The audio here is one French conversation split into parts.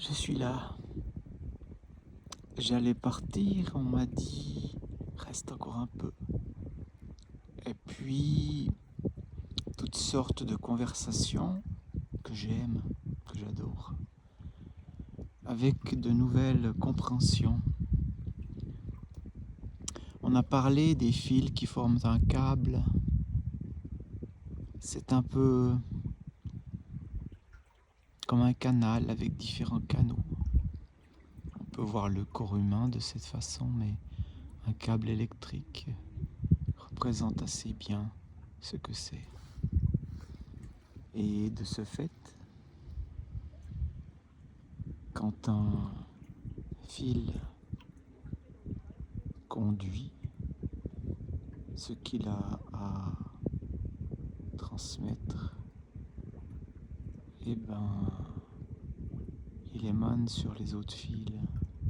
Je suis là. J'allais partir, on m'a dit reste encore un peu. Et puis toutes sortes de conversations que j'aime, que j'adore, avec de nouvelles compréhensions. On a parlé des fils qui forment un câble. C'est un peu comme un canal avec différents canaux. On peut voir le corps humain de cette façon, mais un câble électrique représente assez bien ce que c'est. Et de ce fait, quand un fil conduit ce qu'il a à transmettre, eh ben, il émane sur les autres fils,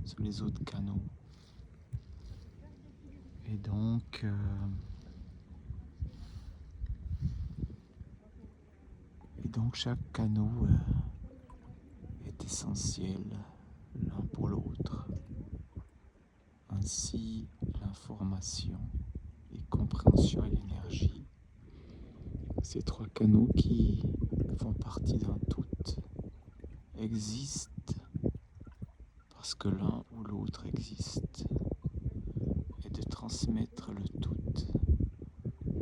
sur les autres canaux. Et donc, chaque canot est essentiel l'un pour l'autre. Ainsi, l'information et compréhension et l'énergie, ces trois canaux qui font partie d'un tout, existent parce que l'un ou l'autre existe, et de transmettre le tout,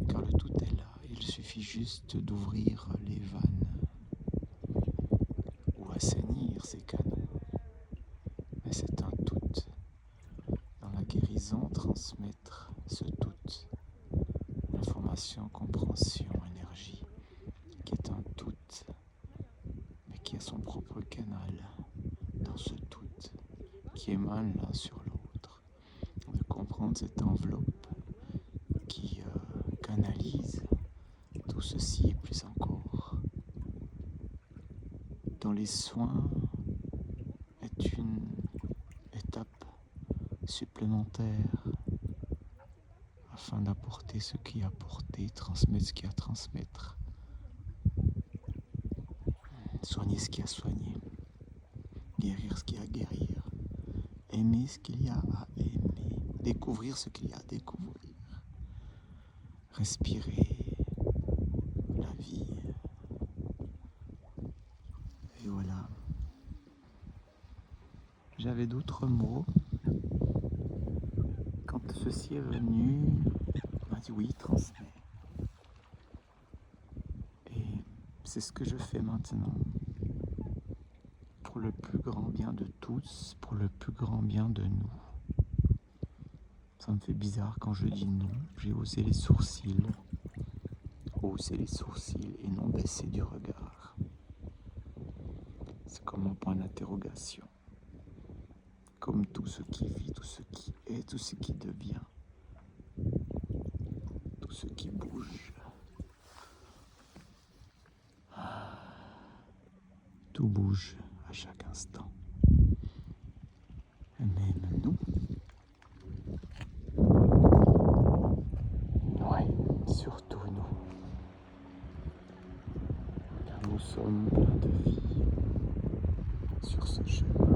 car le tout est là, il suffit juste d'ouvrir les vannes ou assainir ces canaux, mais c'est un tout. Dans la guérison, transmettre ce tout, l'information, compréhension, énergie, qui est un tout, mais qui a son propre canal dans ce tout, qui émane l'un sur l'autre. De comprendre cette enveloppe qui canalise tout ceci et plus encore. Dans les soins est une étape supplémentaire afin d'apporter ce qui est apporté, transmettre ce qui est à transmettre, soigner ce qui est à soigner, guérir ce qu'il y a à guérir, aimer ce qu'il y a à aimer, découvrir ce qu'il y a à découvrir, respirer la vie. Et voilà. J'avais d'autres mots. Quand ceci est venu, on m'a dit oui, transmets. Et c'est ce que je fais maintenant. Pour le plus grand bien de tous, pour le plus grand bien de nous. Ça me fait bizarre quand je dis nous. J'ai haussé les sourcils. Hausser les sourcils et non baisser du regard. C'est comme un point d'interrogation. Comme tout ce qui vit, tout ce qui est, tout ce qui devient. Tout ce qui bouge. Tout bouge à chaque instant. Même nous. Oui, surtout nous. Car nous sommes pleins de vie sur ce chemin.